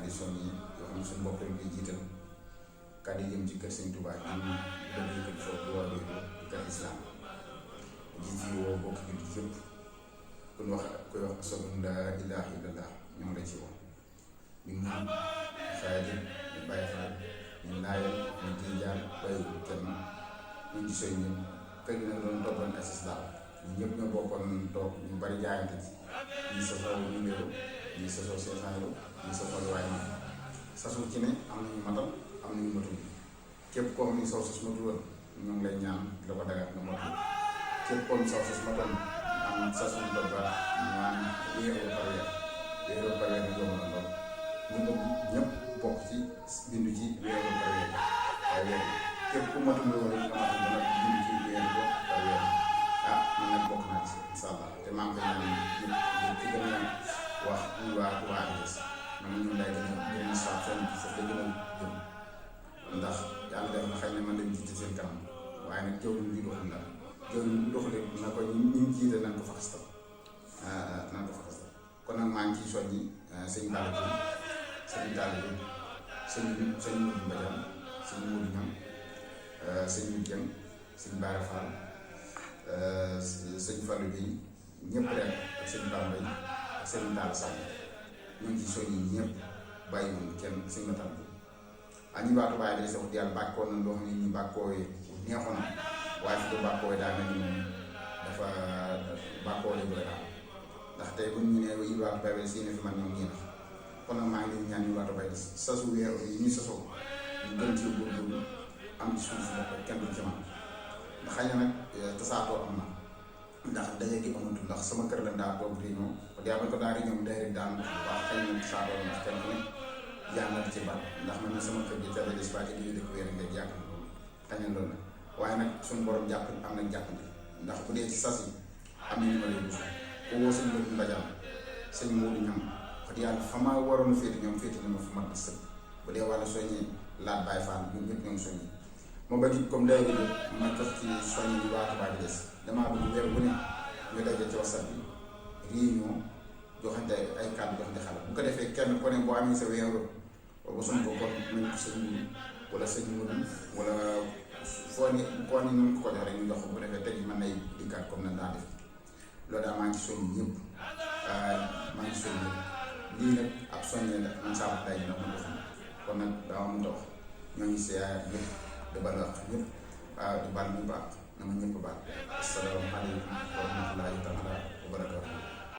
kàddu soññi yoo xam ne suñu bopp lañ koy jiital kàddu jëm ci kër Sëñ Tuubaa gi ñu bëgg yëkkati foofu bu wàllu di kër islam ji ci woo bokk jullit yëpp ku ñu wax koy wax ashhadu an laa ilaaha illallah ñoo ngi la ci woo ñu ngi xaajal ñu bàyyi faal ñu laayal ñu tijaan bàyyiwul kenn ñu ci soñ ñëpp kër gi nag doon toppoon ak islam ñu ñëpp ñoo bokkoon toog ñu bari jaayante ci ñi sasoo numéro ñi sasoo 500 euros ñi sasoo lu waay man sasu ci ne am nañu matal am nañu matul képp koo xam ni saw sas matul woon ñoo ngi lay ñaan la ko dagat nga matul képp koo xam ni saw sas matal am sasu doog ba ñaan wéeroo par weer nag yomb na lool ñu bëgg ñëpp bokk ci bindu ci wéeroo par weer waaye weer képp ku matul woon nga matul ba nag bindu ci wéeroo par weer man nag bokk naa ci incha allah te maa ngi koy ñaan ñëpp ci gën a wax ñu waa des man ñun day gën a saa sonn ci sax da gën a jëm ndax yàlla def na xëy na man dañ jiite seen kanam waaye nag jaww ji doxul daal jaww ji doxulee na ko ñu jiite nañ ko faxastal kon nag maa ngi ciy soññi sëñ Balla Diop sëñ Talla Diop sëñ Modou Mbadiane sëñ Modou Niam sëñ Dieng sëñ Bara Fall sëñ Fallou bi ñëpp rek ak sëñ Bambay ak sëñ Talla Sall ñu ngi ci soññi ñëpp bàyyiwuñ kenn sëñ Matar bi ñu baatu bàyyi day sax yàlla bàkkoon na loo xam ne ñu bàkkoowee neexoon na waaye fi ko bàkkoowee daa mel ni moom dafa bàkkoo lañu la daal ndax tey bu ñu nee yi baatu bàyyi si ne fi man ñoom ñii na kon nag maa ngi leen ñaan ñu baatu bàyyi sasu weer yi ñu sasoo ñu gën ci góorgóorlu am ci suuf bopp kenn du ci man ndax xëy na nag tasaatoo am na ndax daje gi amatul ndax sama kër lañ daa toog réunion yaa ko daa réunion day rek daan baax xëy na tasaatoo na kenn ku ne yàlla na ci ban ndax man sama kër gi ca la des ba ci di dëkk weer nga yàgg na loolu xëy na loolu nag waaye nag suñu borom jàpp am nañ jàppante ndax bu dee ci sas yi am na numéro yu ko woo sëñ Modou Mbadiane sëñ Modou Niam wax dëgg yàlla fa ma waroon a féete ñoom féete na ma fu mat sëkk bu dee wàllu soññee laat Baye Fall ñun ñëpp ñoom soññi ma ba ci comme day ma jox ci soññi bi waa Touba bi des damaa bëgg weer bu ne ñu daje ci WhatsApp bi réunion joxante ay kàddu joxante xale bu ko defee kenn ku ne boo amee sa weeru ba suñ ko kon nañ ko sëñ wala sëñ Modou wala foo ni koo ni ñu ko jox rek ñu jox ko bu defee teg yi mën nay dikkaat comme nañ daa def loolu daal maa ngi soññ ñëpp maa ngi soññ ñëpp lii nag ab soññee la man saa day na ma ko xam kon nag dama mënta wax ñoo ngi seeyaat ñëpp di bal wax ñëpp di bal ñu baax na ma ñëpp baax asalaamaaleykum wa rahmatullahi taala wa barakatuh